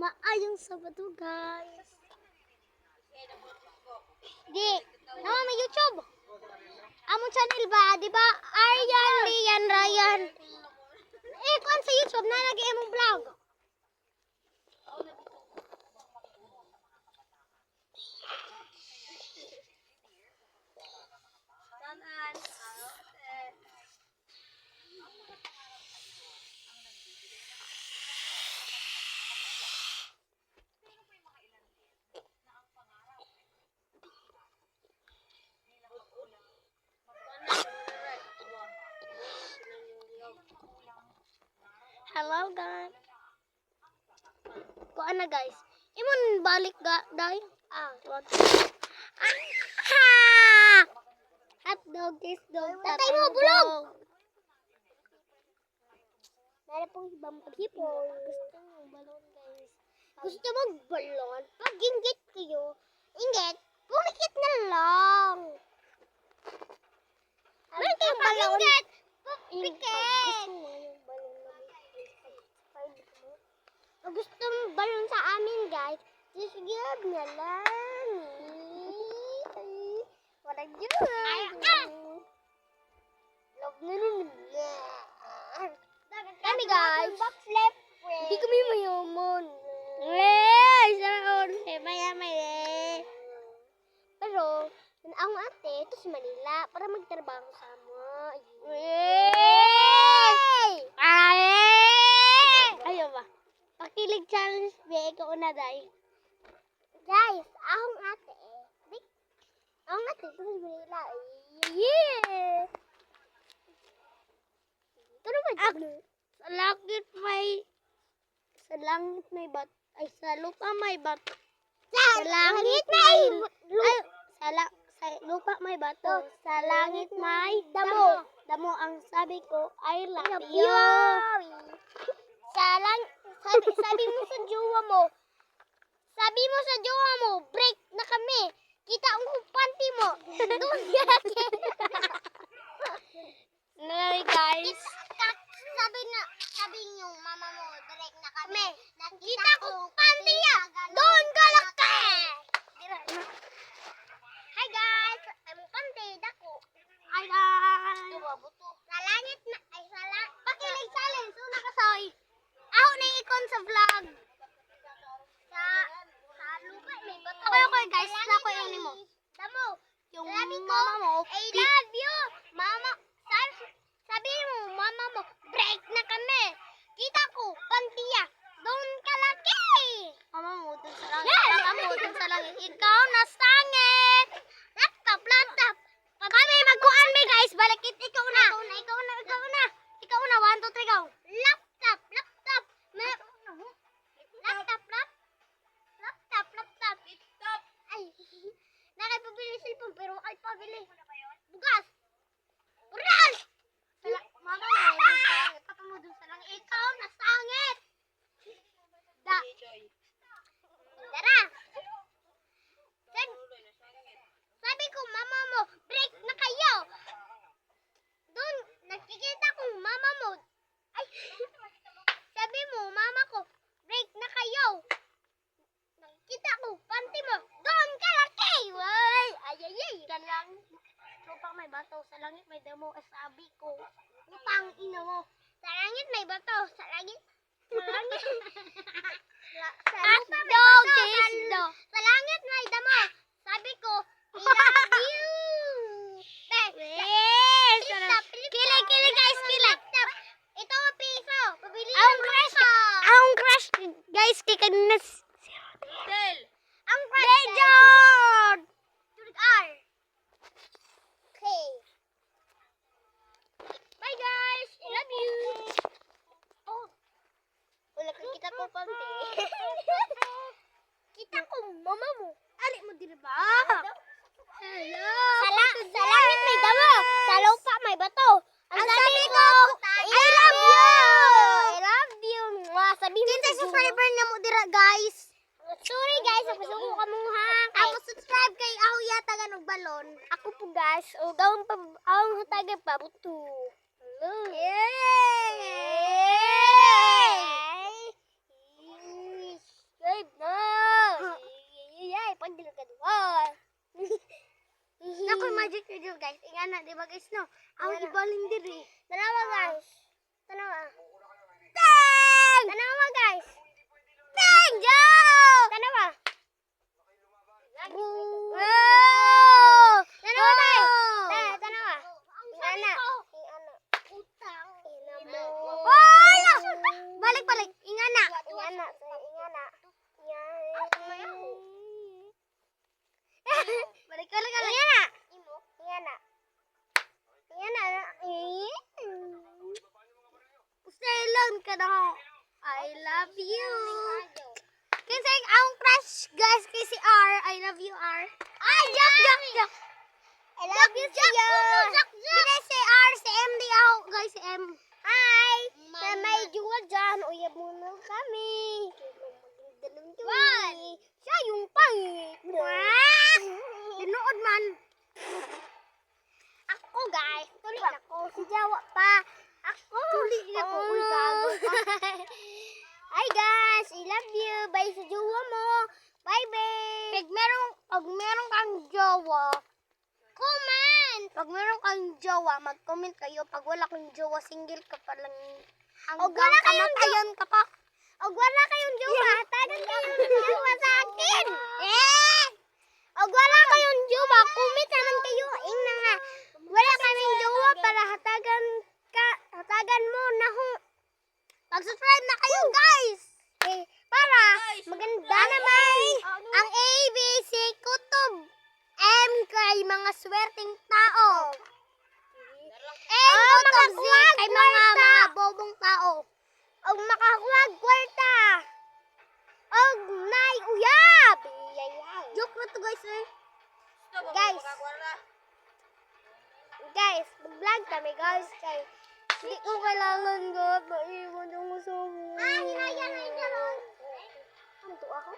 Maayong Sabado, guys. Di, naman may YouTube. Among channel ba, di ba? Aryan, Lian, Ryan. Kung sa YouTube na lagi imong vlog. Hello, guys. Kuan na, guys. Imon balik ga, day. Wag. Hot dog, this dog. Tatay mo, bulog! Meron pong ibang paghipon. Gusto mo balon, guys. Gusto mo balon? Pag inggit kayo, inggit, pumikit na lang. Meron kayong balon? Pumikit! Gusto mo balon sa amin, guys? Just give na lang. What a joke! Love na rin. Kami, guys. Hindi kami mayaman. Saraon. Maya-maya. Pero, ang ate, ito si Manila para magtrabaho sama. Ayaw ba? Pakilig challenge, be. Ikaw na, day. Guys, akong ate, akong ate, ito si Manila. Yeah! Ito naman, sa langit may bat, ay sa lupa may bat. Sa langit may sa lupa may bato, sa langit may damo. Damo ang sabi ko, I love you. Sabi mo sa jowa mo, break na kami. Kita ang panty mo. Doon yake. Nay, guys. Sabi niyo, mama mo, break na kami. Nakita ko panty ya. Doon ka laki. Hi, guys. I'm panty, dako. Hi, guys. Sa langit na, pakilig challenge, una kasoy. Ako na ikon sa vlog. Sa lupa, may bato. Ako, guys. Ako yung mo. Damo. Yung mama mo. I love you. Mama. Sabi mo, mama mo, break na kami. Kita ko, pantiya. Doon ka laki. Mama mo, doon sa langit. Mama mo, doon sa langit. Ikaw na sangit. Laptop. Kami magkuhan me, guys. Balakit, ikaw na. Ikaw na. 1, 2, 3, go. Laptop. Ay, nakipabili cellphone pero ay pabili. Bugas. Buras! Mama mo, papa mo dun sa langit. Ikaw na sangit. Tara. Sabi ko, mama mo, break na kayo. Doon, nakikita ko, mama mo. Ay, sabi mo, mama ko, break na kayo. Nakikita ko, panty mo. Doon ka laki. Ay. Ganlang. Lupa may bato, sa langit may damo. Sabi ko, utang ina mo. Sa langit may bato, sa langit. Sa langit may damo. Sabi ko, I love you. Kili guys, kili. Ito ang piso. Pabili ang crush, guys, kay kanina. Ang crush, Legend. Okay. Bye, guys. I love you. Oh. Wala kang kita ko panty. Kita ko, mama mo. Ali mo din ba? Hello. Sa langit may damo. Sa lupa may bato. Ang sabi ko, I love you. Sabi mo sa subscriber na mo dira, guys. Sorry, guys. Ako suko ka mo, ha. Ako subscribe kay ako yata ganong balon. Ako po, guys. O gawin pa, ang hatagay pa. Buto. Hello. Yay! guys. Ingana, di ba guys, no? Ang ibalin diri. Tanawa, guys. Tanawa. Tang! Tanawa, guys. Tang! Joe! Tanawa. Wow! Tanawa, guys. Tanawa. Ingana. Utang. Wala! Balik. Ingana. Ingana. Balik. Ingana. Usailan ka na ako. I love you. Kasi ang crush, guys, kay si R. I love you, R. Ay, Jack. I love you, Jack. Hindi si R, si M di ako. Guys, si M. Hi. Na may juwa dyan. Uyab muna kami. Siya yung pangit. Tinood man. Ako, guys. Tuloy ako. Si Jawa pa. Ako. Tuloy ako. Uy, gago. Hi, guys. I love you. Bye sa jowa mo. Bye. Pag meron kang jowa, comment. Pag meron kang jowa, mag-comment kayo. Pag wala kang jowa, single ka pa lang. Hanggang kamatayan ka pa. Og wala kayong jowa, tagan kayo ng jowa sa akin. Og wala kayong jowa, comment naman kayo. Na nga, wala kaming jowa para hatagan mo na ho. Mag-subscribe na kayo, guys. Para maganda naman ang ABC Kutob M kay mga swerteng tao. Kutob Z kay mga bobong tao. Og makakuha kwarta. Og nay uyab. Joke na to, guys. Guys, mag-vlog kami, guys. Hindi ko kailangan maiwan yung usawa. Hinaya. Ano to ako?